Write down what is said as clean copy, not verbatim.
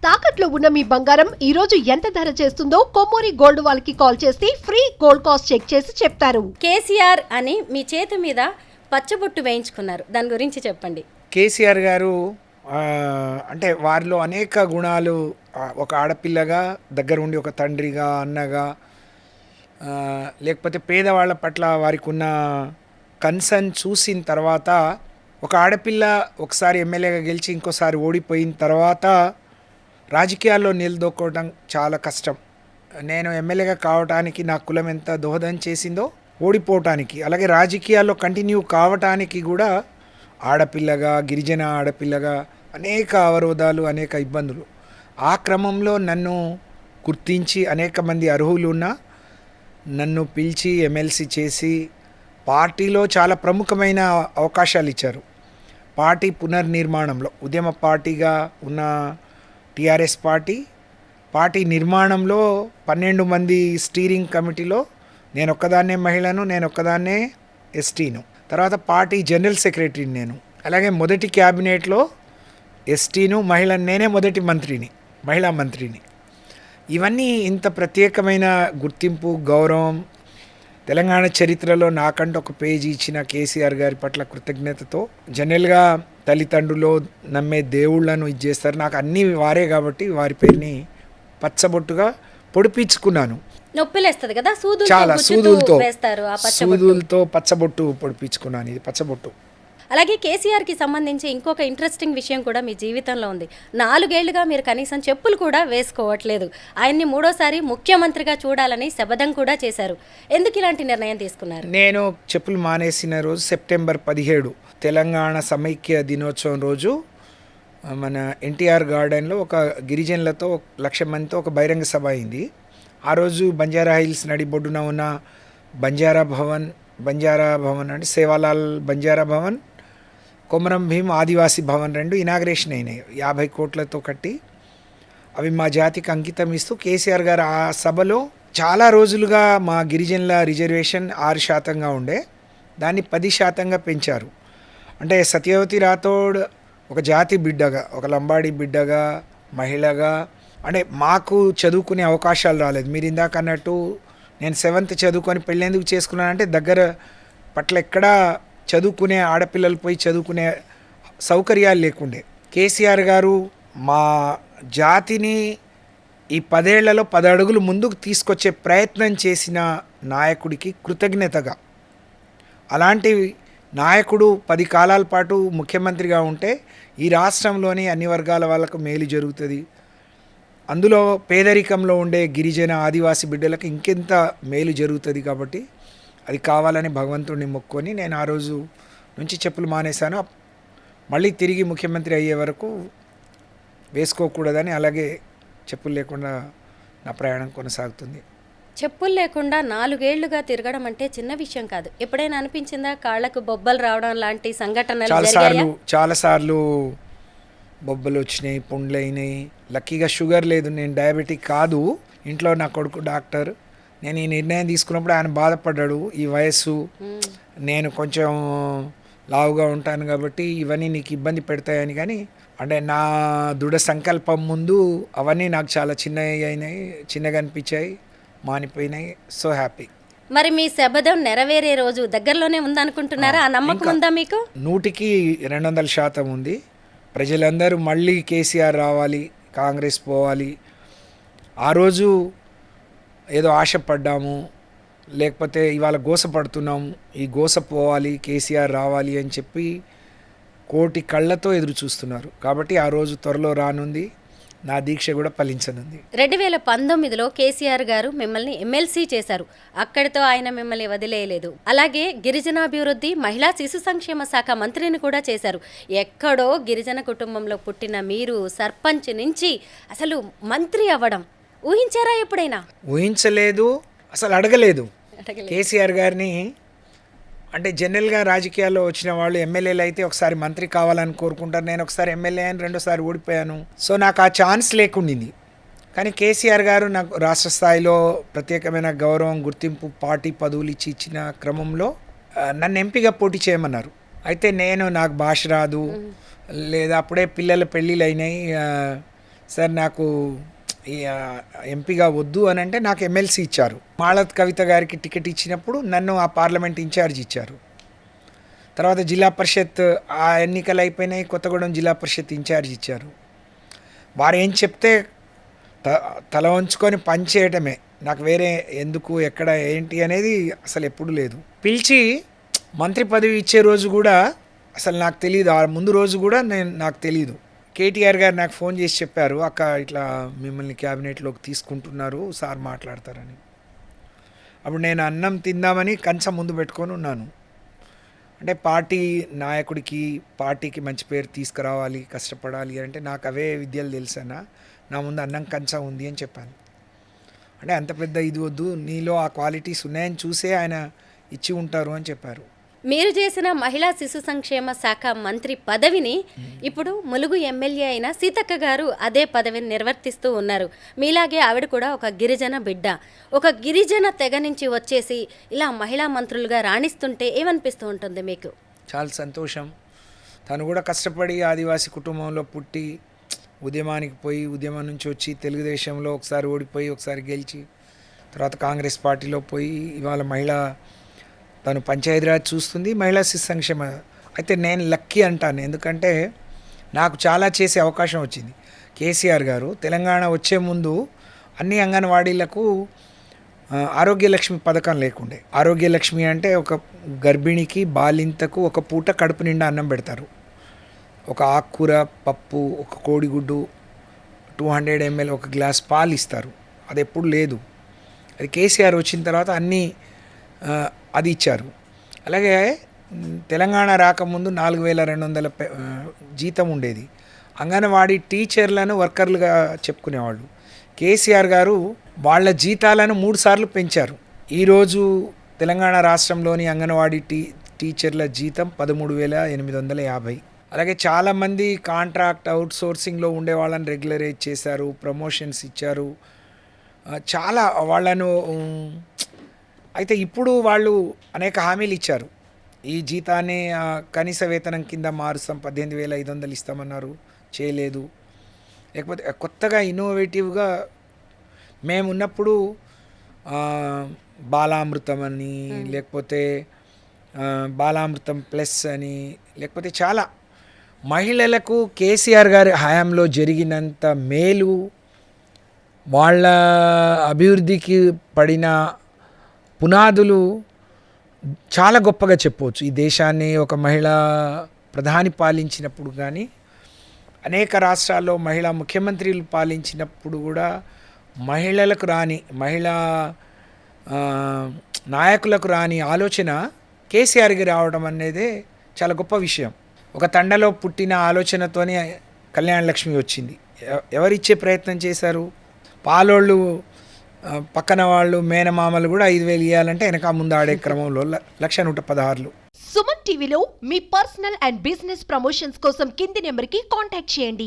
తాకట్లో ఉన్న మీ బంగారం ఈ రోజు ఎంత ధర చేస్తుందో కొమ్మూరి గోల్డ్ వాళ్ళకి కాల్ చేసి ఫ్రీ గోల్డ్ కాస్ట్ చెక్ చేసి చెప్తారు. కేసీఆర్ అని మీ చేతి మీద పచ్చబొట్టు వేయించుకున్నారు, దాని గురించి చెప్పండి. కేసీఆర్ గారు అంటే వారిలో అనేక గుణాలు, ఒక ఆడపిల్లగా దగ్గర ఉండి ఒక తండ్రిగా, అన్నగా, లేకపోతే పేదవాళ్ళ పట్ల వారికి ఉన్న కన్సర్న్ చూసిన తర్వాత, ఒక ఆడపిల్ల ఒకసారి ఎమ్మెల్యేగా గెలిచి ఇంకోసారి ఓడిపోయిన తర్వాత రాజకీయాల్లో నిలదొక్కడం చాలా కష్టం. నేను ఎమ్మెల్యేగా కావటానికి నా కులం ఎంత దోహదం చేసిందో ఓడిపోవటానికి, అలాగే రాజకీయాల్లో కంటిన్యూ కావటానికి కూడా ఆడపిల్లగా, గిరిజన ఆడపిల్లగా అనేక అవరోధాలు, అనేక ఇబ్బందులు. ఆ క్రమంలో నన్ను గుర్తించి అనేక మంది అర్హులు ఉన్న నన్ను పిలిచి ఎమ్మెల్సీ చేసి పార్టీలో చాలా ప్రముఖమైన అవకాశాలు ఇచ్చారు. పార్టీ పునర్నిర్మాణంలో ఉద్యమ పార్టీగా ఉన్న టీఆర్ఎస్ పార్టీ నిర్మాణంలో 12 మంది స్టీరింగ్ కమిటీలో నేను ఒక్కదాన్నే మహిళను, నేను ఒక్కదాన్నే ఎస్టీను. తర్వాత పార్టీ జనరల్ సెక్రటరీని నేను. అలాగే మొదటి క్యాబినెట్లో ఎస్టీను, మహిళను, నేనే మొదటి మంత్రిని, మహిళా మంత్రిని. ఇవన్నీ ఇంత ప్రత్యేకమైన గుర్తింపు, గౌరవం తెలంగాణ చరిత్రలో నాకంటూ ఒక పేజీ ఇచ్చిన కేసీఆర్ గారి పట్ల కృతజ్ఞతతో, జనరల్గా తల్లిదండ్రులు నమ్మే దేవుళ్లను ఇది చేస్తారు, నాకు అన్నీ వారే కాబట్టి వారి పేరుని పచ్చబొట్టుగా పొడిపించుకున్నాను. నొప్పిలేస్తుంది కదా, చాలా సూదులతో పచ్చబొట్టు పొడిపించుకున్నాను. ఇది పచ్చబొట్టు. అలాగే కేసీఆర్కి సంబంధించి ఇంకొక ఇంట్రెస్టింగ్ విషయం కూడా మీ జీవితంలో ఉంది. 4 ఏళ్లుగా మీరు కనీసం చెప్పులు కూడా వేసుకోవట్లేదు. ఆయన్ని 3వ సారి ముఖ్యమంత్రిగా చూడాలని శపథం కూడా చేశారు. ఎందుకు ఇలాంటి నిర్ణయం తీసుకున్నారు? నేను చెప్పులు మానేసిన రోజు సెప్టెంబర్ 17 తెలంగాణ సమైక్య దినోత్సవం రోజు మన ఎన్టీఆర్ గార్డెన్లో ఒక గిరిజనులతో 1,00,000 మందితో ఒక బహిరంగ సభ అయింది. ఆ రోజు బంజారా హిల్స్ నడిబొడ్డున ఉన్న బంజారా భవన్ అంటే సేవాలాల్ బంజారా భవన్, కొమరం భీం ఆదివాసీ భవన్ 2 ఇనాగ్రేషన్ అయినాయి 50 కోట్లతో కట్టి. అవి మా జాతికి అంకితం ఇస్తూ కేసీఆర్ గారు ఆ సభలో చాలా రోజులుగా మా గిరిజనుల రిజర్వేషన్ 6% ఉండే, దాన్ని 10% పెంచారు. అంటే సత్యవతి రాథోడ్ ఒక జాతి బిడ్డగా, ఒక లంబాడి బిడ్డగా, మహిళగా, అంటే మాకు చదువుకునే అవకాశాలు రాలేదు. మీరు ఇందాక అన్నట్టు నేను 7th చదువుకొని పెళ్ళెందుకు చేసుకున్నానంటే దగ్గర పట్ల ఎక్కడా చదువుకునే ఆడపిల్లలు పోయి చదువుకునే సౌకర్యాలు లేకుండే. కేసీఆర్ గారు మా జాతిని ఈ 10 ఏళ్లలో 10 అడుగులు ముందుకు తీసుకొచ్చే ప్రయత్నం చేసిన నాయకుడికి కృతజ్ఞతగా, అలాంటి నాయకుడు 10 కాలాల పాటు ముఖ్యమంత్రిగా ఉంటే ఈ రాష్ట్రంలోని అన్ని వర్గాల వాళ్ళకు మేలు జరుగుతుంది. అందులో పేదరికంలో ఉండే గిరిజన ఆదివాసీ బిడ్డలకు ఇంకెంత మేలు జరుగుతుంది. కాబట్టి అది కావాలని భగవంతుడిని మొక్కుకొని నేను ఆ రోజు నుంచి చెప్పులు మానేశాను. మళ్ళీ తిరిగి ముఖ్యమంత్రి అయ్యే వరకు వేసుకోకూడదని, అలాగే చెప్పులు లేకుండా నా ప్రయాణం కొనసాగుతుంది. చెప్పులు లేకుండా 4 ఏళ్లుగా తిరగడం అంటే చిన్న విషయం కాదు. ఎప్పుడైనా అనిపించిందా కాళ్ళకు బొబ్బలు రావడం లాంటి సంఘటనలు? చాలాసార్లు బొబ్బలు వచ్చినాయి, పుండ్లు అయినాయి. లక్కీగా షుగర్ లేదు, నేను డయాబెటిక్ కాదు. ఇంట్లో నా కొడుకు డాక్టర్. నేను ఈ నిర్ణయం తీసుకున్నప్పుడు ఆయన బాధపడ్డాడు, ఈ వయస్సు, నేను కొంచెం లావుగా ఉంటాను కాబట్టి ఇవన్నీ నీకు ఇబ్బంది పెడతాయని. కానీ అంటే నా దృఢ సంకల్పం ముందు అవన్నీ నాకు చాలా చిన్నగా అనిపించాయి, మానిపోయినాయి. So happy. మరి మీ శపథం నెరవేరే రోజు దగ్గరలోనే ఉందనుకుంటున్నారా? ఆ నమ్మకం ఉందా మీకు? 100% ఉంది. ప్రజలందరూ మళ్ళీ కేసీఆర్ రావాలి, కాంగ్రెస్ పోవాలి. ఆ రోజు ఏదో ఆశపడ్డాము, లేకపోతే ఇవాళ గోసపడుతున్నాము, ఈ గోస పోవాలి, కేసీఆర్ రావాలి అని చెప్పి కోటి కళ్ళతో ఎదురు చూస్తున్నారు. కాబట్టి ఆ రోజు త్వరలో రానుంది, నా దీక్ష కూడా ఫలించనుంది. 2019లో కేసీఆర్ గారు మిమ్మల్ని ఎమ్మెల్సీ చేశారు. అక్కడితో ఆయన మిమ్మల్ని వదిలేయలేదు. అలాగే గిరిజనాభివృద్ధి, మహిళా శిశు సంక్షేమ శాఖ మంత్రిని కూడా చేశారు. ఎక్కడో గిరిజన కుటుంబంలో పుట్టిన మీరు సర్పంచ్ నుంచి అసలు మంత్రి అవ్వడం ఊహించారా ఎప్పుడైనా? ఊహించలేదు, అసలు అడగలేదు కేసీఆర్ గారిని. అంటే జనరల్గా రాజకీయాల్లో వచ్చిన వాళ్ళు ఎమ్మెల్యేలు అయితే ఒకసారి మంత్రి కావాలని కోరుకుంటారు. నేను ఒకసారి ఎమ్మెల్యే అని 2సారి ఓడిపోయాను. సో నాకు ఆ ఛాన్స్ లేకుండింది. కానీ కేసీఆర్ గారు నాకు రాష్ట్ర స్థాయిలో ప్రత్యేకమైన గౌరవం, గుర్తింపు, పార్టీ పదవులు ఇచ్చిన క్రమంలో నన్ను ఎంపీగా పోటీ చేయమన్నారు. అయితే నాకు భాష రాదు, లేదా అప్పుడే పిల్లల పెళ్ళిళ్ళు అయినాయి, సార్ నాకు ఈ ఎంపీగా వద్దు అని అంటే నాకు ఎమ్మెల్సీ ఇచ్చారు. మాళత్ కవిత గారికి టికెట్ ఇచ్చినప్పుడు నన్ను ఆ పార్లమెంట్ ఇన్ఛార్జ్ ఇచ్చారు. తర్వాత జిల్లా పరిషత్ ఆ ఎన్నికలు అయిపోయినాయి, కొత్తగూడెం జిల్లా పరిషత్ ఇన్ఛార్జ్ ఇచ్చారు. వారు ఏం చెప్తే తల వంచుకొని పని చేయటమే, నాకు వేరే ఎందుకు ఎక్కడ ఏంటి అనేది అసలు ఎప్పుడు లేదు. పిలిచి మంత్రి పదవి ఇచ్చే రోజు కూడా అసలు నాకు తెలియదు, ఆ ముందు రోజు కూడా నాకు తెలియదు. కేటీఆర్ గారు నాకు ఫోన్ చేసి చెప్పారు, అక్క ఇట్లా మిమ్మల్ని క్యాబినెట్లోకి తీసుకుంటున్నారు, సార్ మాట్లాడతారని. అప్పుడు నేను అన్నం తిందామని కంచం ముందు పెట్టుకొని ఉన్నాను. అంటే పార్టీ నాయకుడికి పార్టీకి మంచి పేరు తీసుకురావాలి, కష్టపడాలి అంటే నాకు అవే విద్యలు తెలుసన్నా, నా ముందు అన్నం కంచం ఉంది అని చెప్పాను. అంటే అంత పెద్ద ఇది వద్దు, నీలో ఆ క్వాలిటీస్ ఉన్నాయని చూసే ఆయన ఇచ్చి ఉంటారు అని చెప్పారు. మీరు చేసిన మహిళా శిశు సంక్షేమ శాఖ మంత్రి పదవిని ఇప్పుడు ములుగు ఎమ్మెల్యే అయిన సీతక్క గారు అదే పదవిని నిర్వర్తిస్తూ ఉన్నారు. మీలాగే ఆవిడ కూడా ఒక గిరిజన బిడ్డ, ఒక గిరిజన తెగ నుంచి వచ్చేసి ఇలా మహిళా మంత్రులుగా రాణిస్తుంటే ఏమనిపిస్తూ ఉంటుంది మీకు? చాలా సంతోషం. తను కూడా కష్టపడి ఆదివాసీ కుటుంబంలో పుట్టి ఉద్యమానికి పోయి, ఉద్యమం నుంచి వచ్చి తెలుగుదేశంలో ఒకసారి ఓడిపోయి ఒకసారి గెలిచి తర్వాత కాంగ్రెస్ పార్టీలో పోయి ఇవాళ మహిళా తను పంచాయతీరాజ్ చూస్తుంది, మహిళా శిశు సంక్షేమ. అయితే నేను లక్కీ అంటాను, ఎందుకంటే నాకు చాలా చేసే అవకాశం వచ్చింది. కేసీఆర్ గారు తెలంగాణ వచ్చే ముందు అన్ని అంగన్వాడీలకు ఆరోగ్యలక్ష్మి పథకం లేకుండే. ఆరోగ్యలక్ష్మి అంటే ఒక గర్భిణికి బాలింతకు ఒక పూట కడుపు నిండా అన్నం పెడతారు, ఒక ఆకుకూర పప్పు, ఒక కోడిగుడ్డు, 200 ml ఒక గ్లాస్ పాలు ఇస్తారు. అది ఎప్పుడు లేదు. అది కేసీఆర్ వచ్చిన తర్వాత అన్నీ అది ఇచ్చారు. అలాగే తెలంగాణ రాకముందు 4200 జీతం ఉండేది. అంగన్వాడీ టీచర్లను వర్కర్లుగా చెప్పుకునేవాళ్ళు. కేసీఆర్ గారు వాళ్ళ జీతాలను 3 సార్లు పెంచారు. ఈరోజు తెలంగాణ రాష్ట్రంలోని అంగన్వాడీ టీచర్ల జీతం 13,850. అలాగే చాలామంది కాంట్రాక్ట్ అవుట్సోర్సింగ్లో ఉండే వాళ్ళని రెగ్యులరైజ్ చేశారు, ప్రమోషన్స్ ఇచ్చారు, చాలా వాళ్ళను. అయితే ఇప్పుడు వాళ్ళు అనేక హామీలు ఇచ్చారు. ఈ జీతాన్ని కనీస వేతనం కింద మారుస్తాం, 18,500 ఇస్తామన్నారు, చేయలేదు. లేకపోతే కొత్తగా ఇన్నోవేటివ్గా మేమున్నప్పుడు బాలామృతం అని, లేకపోతే బాలామృతం ప్లస్ అని, లేకపోతే చాలా మహిళలకు కేసీఆర్ గారి హయాంలో జరిగినంత మేలు, వాళ్ళ అభివృద్ధికి పడిన పునాదులు చాలా గొప్పగా చెప్పవచ్చు. ఈ దేశాన్ని ఒక మహిళా ప్రధాని పాలించినప్పుడు కానీ, అనేక రాష్ట్రాల్లో మహిళా ముఖ్యమంత్రులు పాలించినప్పుడు కూడా మహిళలకు రాని, మహిళా నాయకులకు రాని ఆలోచన కేసీఆర్కి రావడం అనేది చాలా గొప్ప విషయం. ఒక తండలో పుట్టిన ఆలోచనతోనే కళ్యాణ లక్ష్మి వచ్చింది. ఎవరిచ్చే ప్రయత్నం చేశారు? పాలోళ్ళు, పక్కన వాళ్ళు, మేనమామలు కూడా 5,000 ఇవ్వాలంటే వెనక ముందు ఆడే క్రమంలో 1,116. సుమన్ టీవీలో మీ పర్సనల్ అండ్ బిజినెస్ ప్రమోషన్స్ కోసం కింది నెంబర్కి కాంటాక్ట్ చేయండి.